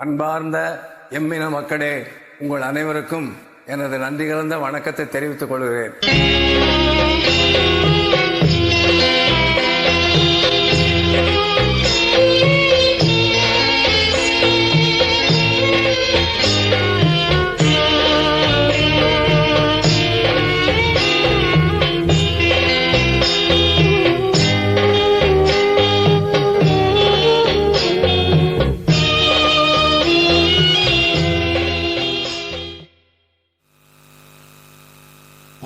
அன்பார்ந்த எம்மின மக்களே, உங்கள் அனைவருக்கும் எனது நன்றி கலந்த வணக்கத்தை தெரிவித்துக் கொள்கிறேன்.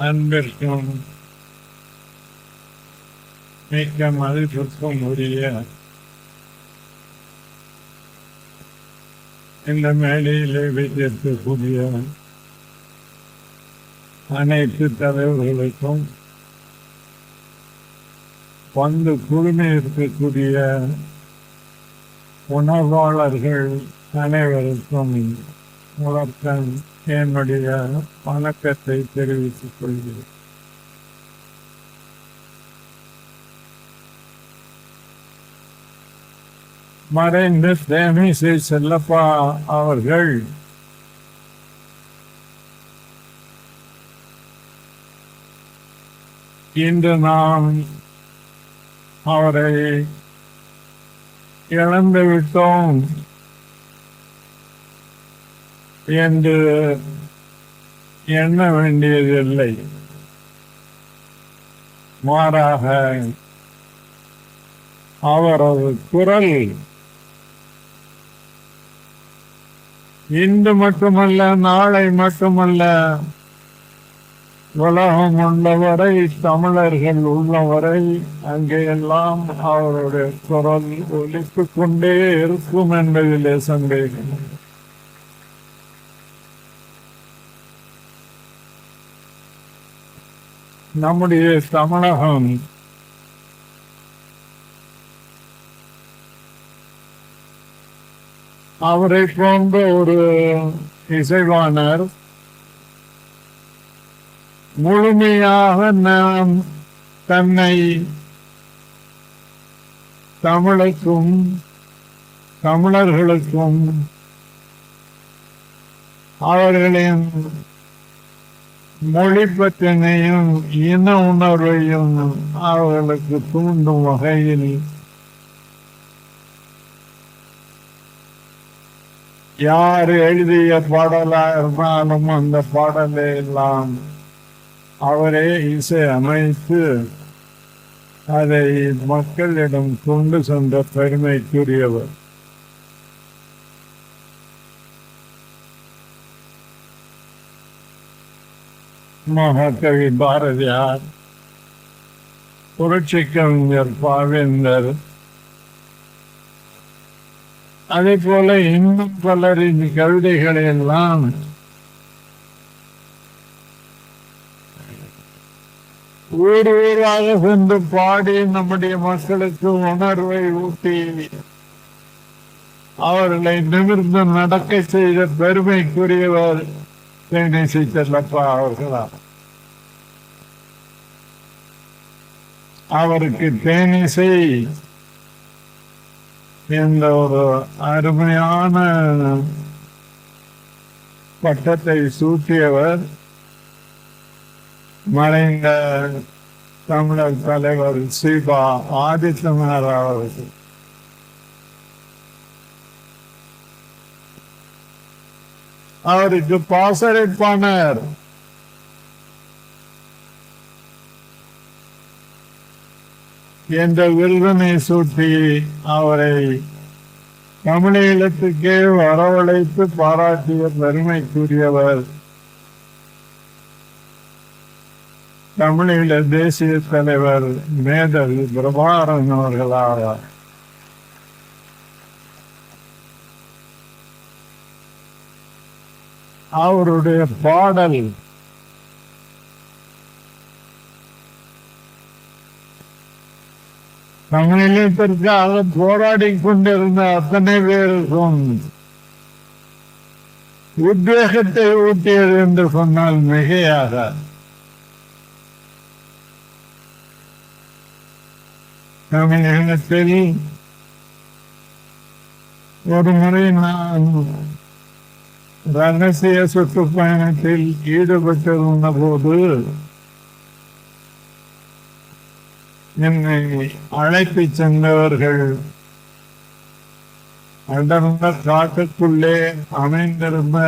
அன்பிற்கும் மிக்க மதிப்பிற்கும் உரிய இந்த மேடையிலே வைத்திருக்கக்கூடிய அனைத்து தலைவர்களுக்கும் வந்து குழுமி இருக்கக்கூடிய உணர்வாளர்கள் அனைவருக்கும் முதற்கண் என்னுடைய வணக்கத்தை தெரிவித்துக் கொள்கிறேன். மறைந்த தேனிசை செல்லப்பா அவர்கள் இன்று நாம் அவரை இழந்து விட்டோம் என்று எண்ண வேண்டியதில்லை. மாறாக அவரது குரல் இன்று மட்டுமல்ல, நாளை மட்டுமல்ல, உலகம் உள்ளவரை, தமிழர்கள் உள்ளவரை அங்கெல்லாம் அவருடைய குரல் ஒலித்துக் கொண்டே இருக்கும் என்பதிலே சந்தேகம். நம்முடைய தமிழகம் அவரை போன்ற ஒரு இசைவாணர் முழுமையாக நாம் தன்னை தமிழுக்கும் தமிழர்களுக்கும் அவர்களின் மொழி பற்றினையும் இன உணர்வையும் அவர்களுக்கு தூண்டும் வகையில் யார் எழுதிய பாடலா இருந்தாலும் அந்த பாடலை எல்லாம் அவரே இசை அமைத்து அதை மக்களிடம் கொண்டு சென்ற பெருமைக்குரியவர். மகாகவி பாரதியார், புரட்சி கவிஞர் பாவேந்தர், அதே போல இன்னும் பலரின் கவிதைகளை எல்லாம் ஊர் ஊராக சென்று பாடி நம்முடைய மக்களுக்கு உணர்வை ஊட்டி அவர்களை நிமிர்ந்து நடக்க செய்த பெருமைக்குரியவர் தேனிசை செல்லப்பா அவர்களாம். அவருக்கு தேனிசை என்ற ஒரு அருமையான பட்டத்தை சூட்டியவர் மறைந்த தமிழர் தலைவர் சீபா ஆதித்தனார் அவர்கள். அவருக்கு பாசறைப்பாணர் என்ற விருதினை சூட்டி அவரை தமிழீழத்துக்கே வரவழைத்து பாராட்டிய பெருமைக்குரியவர் தமிழீழ தேசிய தலைவர் மேதகு பிரபாகரன் அவர்களாவார். அவருடைய பாடல் தமிழீழத்திற்காக போராடி கொண்டிருந்த அத்தனை பேருக்கும் உத்வேகத்தை ஊட்டியது என்று சொன்னால் மிகையாக. தமிழகத்தில் ஒரு முறை நான் ரகசிய சுற்றுப்பயணத்தில் ஈடுபட்டிருந்த போது என்னை அழைத்து சென்றவர்கள் அடர்ந்த காட்டுக்குள்ளே அமைந்திருந்த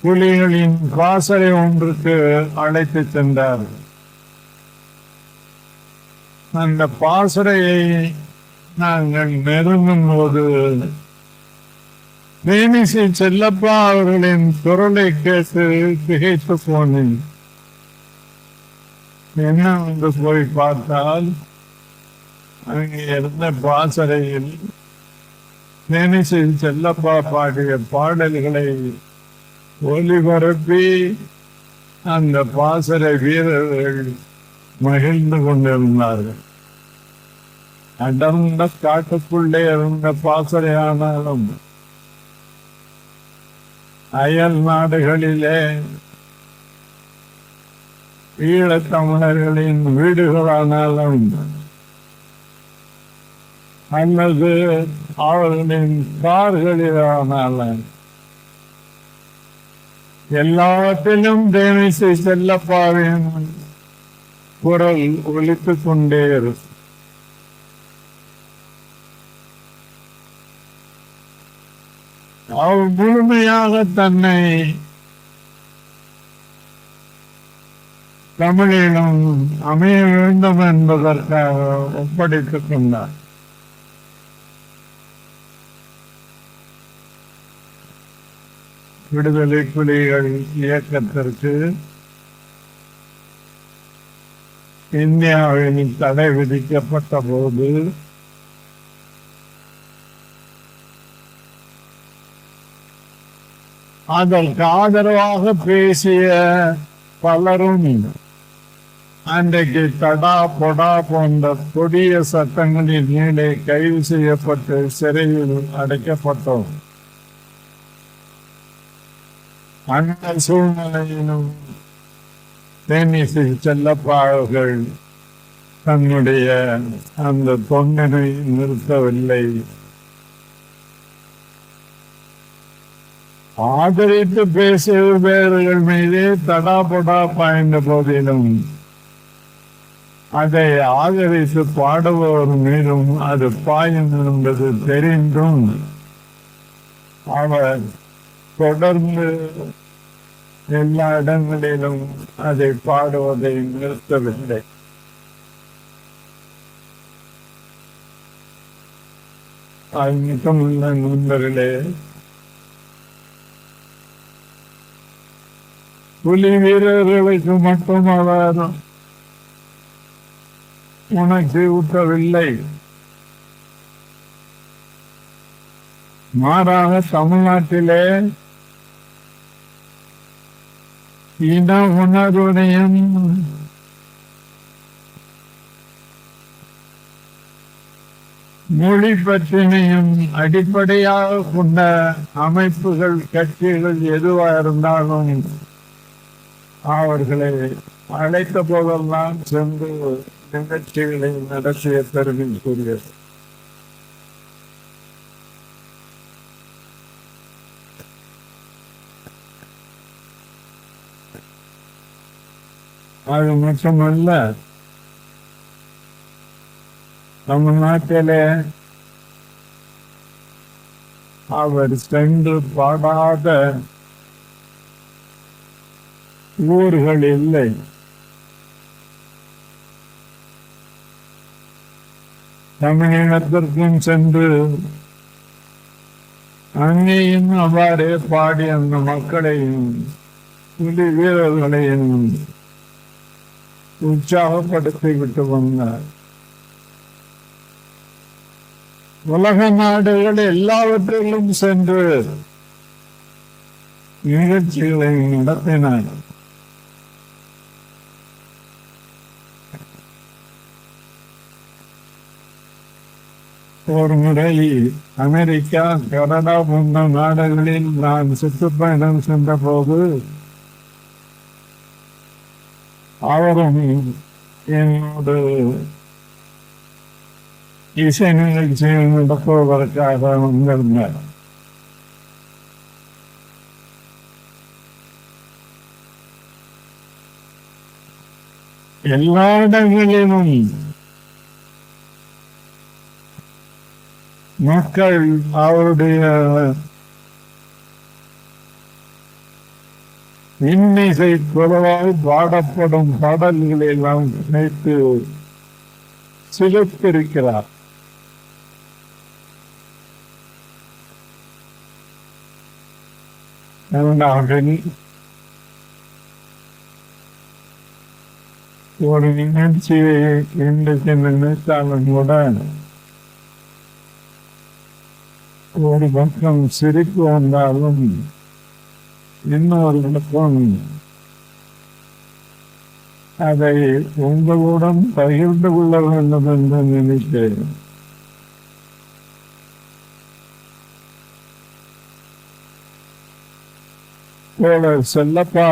புலிகளின் வாசலை ஒன்றுக்கு அழைத்து சென்றார். அந்த பாசறையை நாங்கள் நெருங்கும் போது தேனிசை செல்லப்பா அவர்களின் குரலை கேட்டு திகைத்து போனேன். என்ன என்று போய் பார்த்தால் அங்கே இருந்த பாசறையில் தேனிசை செல்லப்பா பாடிய பாடல்களை ஒலிபரப்பி அந்த பாசறை வீரர்கள் மகிழ்ந்து கொண்டிருந்தார்கள். அடர்ந்த காட்டுக்குள்ளே இருந்த பாசறையானாலும் அயல் நாடுகளிலே ஈழத்தமிழர்களின் வீடுகளானாலும் அல்லது அவர்களின் கார்களிலானாலும் எல்லாத்திலும் தேனிசை செல்லப்பாவின் குரல் ஒலித்துக் கொண்டே இருக்கும். அவர் முழுமையாக தன்னை தமிழிலும் அமைய வேண்டும் என்பதற்காக ஒப்படைத்துக் கொண்டார். விடுதலை புலிகள் இயக்கத்திற்கு இந்தியாவில் தடை விதிக்கப்பட்ட போது அதற்கு ஆதரவாக பேசிய பலரும் அன்றைக்கு தடா பொடா போன்ற கொடிய சட்டங்களின் மேலே கைது செய்யப்பட்டு சிறையில் அடைக்கப்பட்டோம். அந்த சூழ்நிலையிலும் தேனிசை செல்லப்பா அவர்கள் தன்னுடைய அந்த தொண்டனை நிறுத்தவில்லை. ஆதரித்து பேசுபவர்கள் மீதே தடாபடா பாய்ந்த போதிலும் அதை ஆதரித்து பாடுபவர் மீதும் அது பாயும் என்பது தெரிந்தும் அவர் தொடர்ந்து எல்லா இடங்களிலும் அதை பாடுவதை நிறுத்தவில்லை. அது மட்டுமல்ல நண்பர்களே, புலி வீரர்களுக்கு மட்டும் அவர் உனக்கு ஊட்டவில்லை, மாறாக தமிழ்நாட்டிலே இன உணர்வுடையும் மொழி பற்றினையும் அடிப்படையாக கொண்ட அமைப்புகள் கட்சிகள் எதுவா இருந்தாலும் அவர்களை அழைத்த போதெல்லாம் சென்று நிகழ்ச்சிகளை நடத்திய பெருமை கூறியது. அது மட்டுமல்ல, தமிழ்நாட்டிலே அவர் சென்று பாடாத ஊர்கள் இல்லை. தமிழினத்திற்கும் சென்று அங்கேயும் அவ்வாறே பாடி அந்த மக்களையும் புலி வீரர்களையும் உற்சாகப்படுத்தி விட்டு வந்தார். உலக நாடுகள் எல்லாவற்றிலும் சென்று நிகழ்ச்சிகளை நடத்தினார். ஒரு முறை அமெரிக்கா, கனடா போன்ற நாடுகளில் நான் சுற்றுப்பயணம் சென்ற போது அவரும் என்னோடு இசை நிகழ்ச்சியில் நடத்துவதற்காக வந்திருந்தார். எல்லா இடங்களிலும் மக்கள் அவருடைய இன்னிசை குரலால் பாடப்படும் பாடல்களை எல்லாம் நினைத்து சிலிர்த்திருக்கிறார். அவர்கள் ஒரு நிகழ்ச்சியை இன்றைக்கு நினைத்தாலும் கூட ஒரு பக்கம் சிரிப்பு வந்தாலும் இன்னொரு பக்கம் அதை உங்களுடன் பகிர்ந்து கொள்ள வேண்டும் என்று நினைக்கிறேன். செல்லப்பா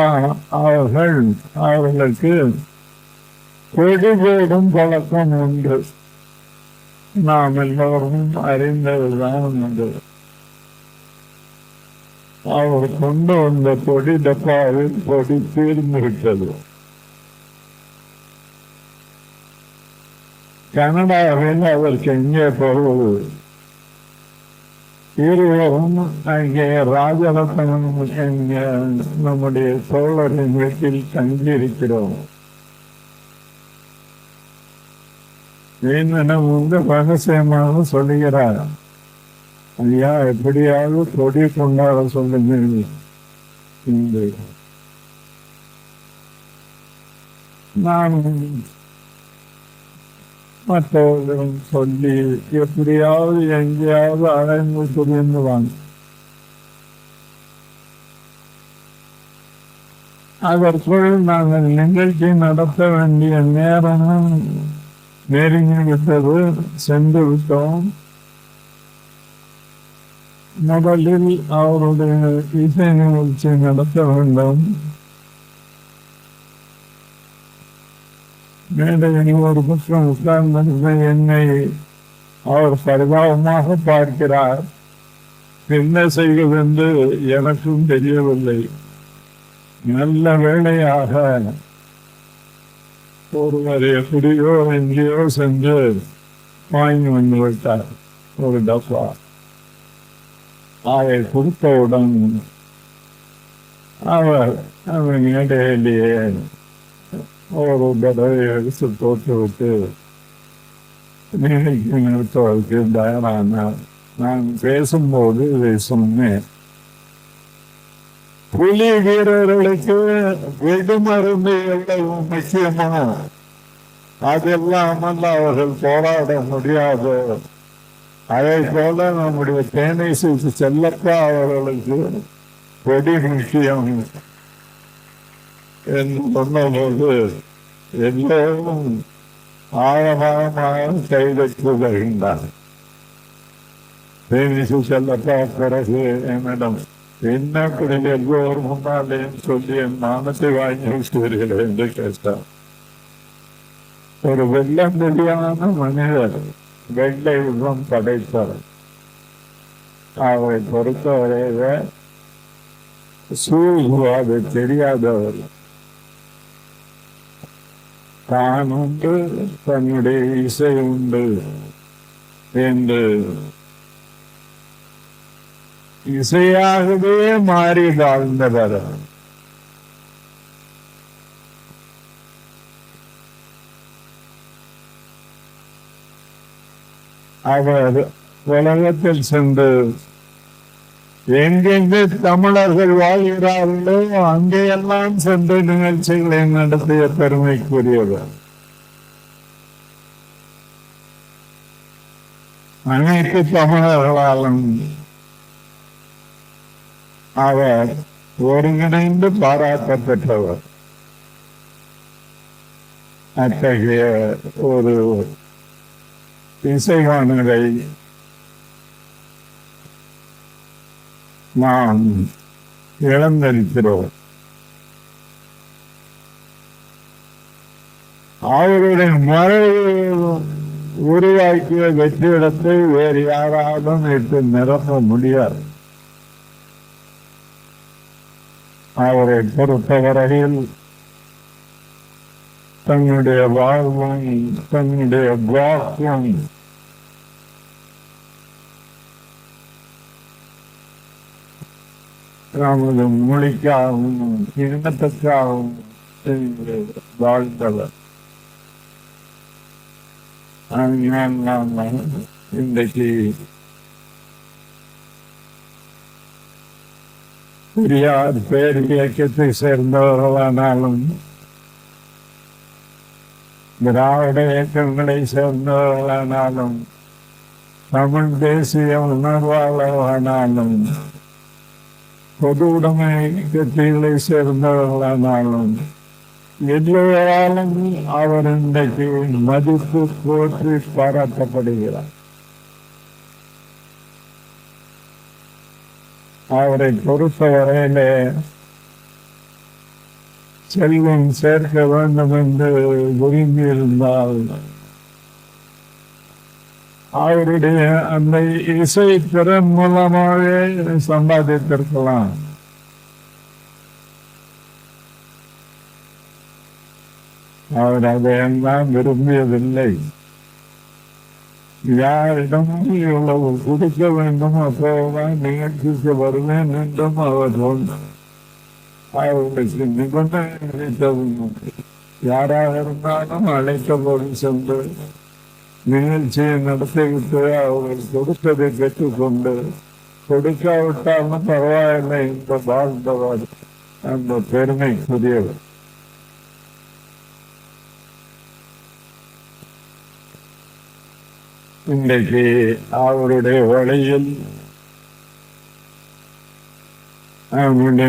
அவர்களுக்கு கொடி போடும் பழக்கம் உண்டு. நாம் எல்லோரும் அறிந்ததுதான் உண்டு. அவர் கொண்டு வந்த கொடி டப்பாவில் கொடி தீர்ந்து விட்டது. கனடாவில் அதற்கு எங்கே போவது? இருவரும் அங்கே ராஜரத்னம் என்கிற நம்முடைய தோழரின் வீட்டில் தங்கியிருக்கிறோம். என்னிடம் ரகசியமாக சொல்லுகிறார், ஐயா எப்படியாவது கொடி கொண்டாட சொல்லுங்க. நான் மற்றவர்களும் சொல்லி எப்படியாவது எங்கேயாவது அழைந்து புரிந்துவாங்க. அதற்குள் நாங்கள் நிகழ்ச்சி நடத்த வேண்டிய நேரமும் நெருங்கி விட்டது. சென்று விட்டோம். முதலில் அவருடைய இசை நிகழ்ச்சி நடத்த வேண்டும். மேடையில் ஒரு பக்கம் உட்கார்ந்திருந்த என்னை அவர் பரிதாபமாக பார்க்கிறார். என்ன செய்வது என்று எனக்கும் தெரியவில்லை. நல்ல வேளையாக ஒருவர் எப்படியோ எங்கேயோ சென்று வாங்கி வந்து விட்டார் ஒரு டப்பா. அதை கொடுத்தவுடன் அவர் மேடையிலேயே ஒரு தடவை எடுத்து தோற்று விட்டு நிலைக்கு நிறுத்துவதற்கு தயாரானார். நான் பேசும்போது இதை சொன்னேன். புலி வீரர்களுக்கு வெடிமருந்து எவ்வளவு முக்கியமோ அதெல்லாமல் அவர்கள் போராட முடியாது. அதை போல நம்முடைய தேனை செல்லப்பா அவர்களுக்கு வெடி முக்கியம் என்று சொன்னபோது எல்லோரும் ஆழமாக கைதட்டு வருகின்றார். தேனிசு செல்லப்பா பிறகு என்னிடம் என்ன இப்படி எல்லோரும் முன்னாலேன்னு சொல்லி என் மானத்தை வாங்கி விட்டுவீர்கள் என்று கேட்டார். ஒரு வெள்ளம் தெரியான மனிதர், வெள்ளை உள்ளம் படைத்தார். அவரை பொறுத்தவரையில சூழ்வாது தெரியாதவர். தான் உண்டு, தன்னுடைய இசை உண்டு என்று இசையாகவே மாறி வாழ்ந்தவர். அவர் உலகத்தில் சென்று எங்கெங்கு தமிழர்கள் வாழ்கிறார்களோ அங்கேயெல்லாம் சென்று நிகழ்ச்சிகளை நடத்திய பெருமைக்குரியவர். அனைத்து தமிழர்களாலும் அவர் ஒருங்கிணைந்து பாராட்ட பெற்றவர். அத்தகைய ஒரு இசைவானரை நாம் இழந்திருக்கிறோம். அவருடைய மறைவு உருவாக்கிய வெற்றிடத்தை வேறு யாராலும் இட்டு நிரப்ப முடியாது. அவரை பொறுத்தவரையில் தன்னுடைய வாழ்வும் தன்னுடைய வாக்கும் நமது மொழிக்காகவும் இனத்துக்காகவும் வாழ்ந்தவர். இன்றைக்கு பெரியார் பேர் இயக்கத்தை சேர்ந்தவர்களானாலும் திராவிட இயக்கங்களை சேர்ந்தவர்களானாலும் தமிழ் தேசிய உணர்வாளர்களானாலும் பொது உடைமை கட்சிகளை சேர்ந்தவர்களானாலும் எல்லோராலும் அவர் இன்றைக்கு மதிப்பு போற்றி பாராட்டப்படுகிறார். அவரை பொறுத்தவரையிலே செல்வம் சேர்க்க வேண்டும் என்று விரும்பியிருந்தால் அவருடைய அந்த இசை திறன் மூலமாகவே சம்பாதித்திருக்கலாம். அவர் அதையெல்லாம் விரும்பியதில்லை. யாரிடமும் இவ்வளவு கொடுக்க வேண்டும், அப்போதான் நிகழ்ச்சிக்கு வருவேன் என்றும் அவர் சொன்னார். அவர்களுக்கு நிபந்தனை விதித்ததும் யாராக இருந்தாலும் அழைத்தபோது சென்று நிகழ்ச்சியை நடத்திவிட்டு அவர்கள் கொடுத்ததை பெற்றுக்கொண்டு கொடுக்காவிட்டாலும் பரவாயில்லை என்று வாழ்ந்தவர் அந்த பெருமைக்குரியவர். இன்றைக்கு அவருடைய வழியில் அவருடைய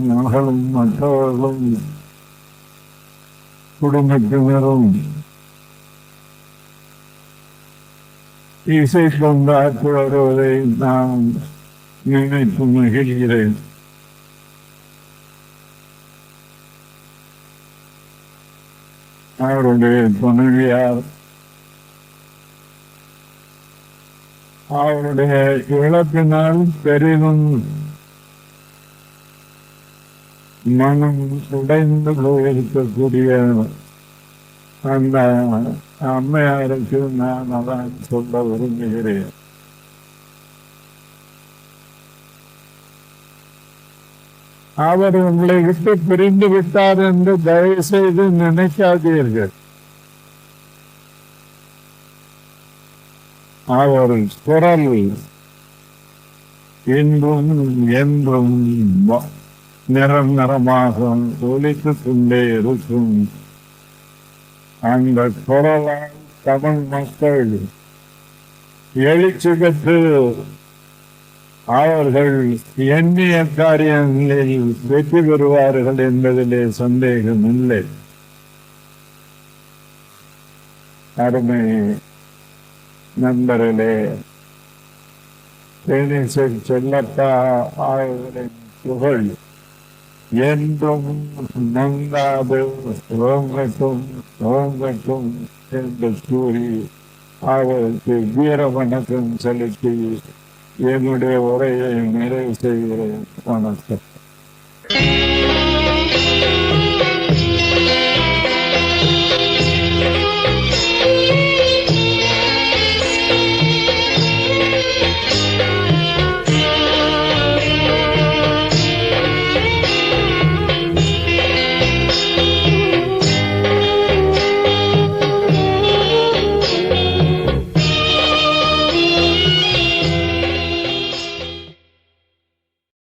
மகளும் மற்றவர்களும் குடும்பத்தினரும் இசை கொண்டாற்றி வருவதை நான் நினைத்து மகிழ்கிறேன். அவருடைய துணைவியார் அவருடைய இழப்பினால் பெரிதும் மனம் உடைந்து போயிருக்கக்கூடிய அந்த அம்மையாருக்கு நான் அதான் சொல்ல விரும்புகிறேன். அவர் உங்களை விட்டு பிரிந்து விட்டார் என்று தயவு செய்து நினைக்காதீர்கள். அவர் குரல் இன்றும் என்றும் நிரந்தரமாக ஒலித்துக் கொண்டே இருக்கும். அந்த குரலால் தமிழ் மக்கள் எழுச்சி பெற்று அவர்கள் எண்ணிய காரியங்களில் வெற்றி பெறுவார்கள் என்பதிலே சந்தேகம் இல்லை. அருமை நண்பர்களே, தேனிசை செல்லப்பா அவர்களின் புகழ் என்றும் நங்காது ஓங்கட்டும் ஓங்கட்டும் என்று கூறி அவருக்கு வீர வணக்கம் செலுத்தி என்னுடைய உரையை நிறைவு செய்கிறேன். வணக்கம்.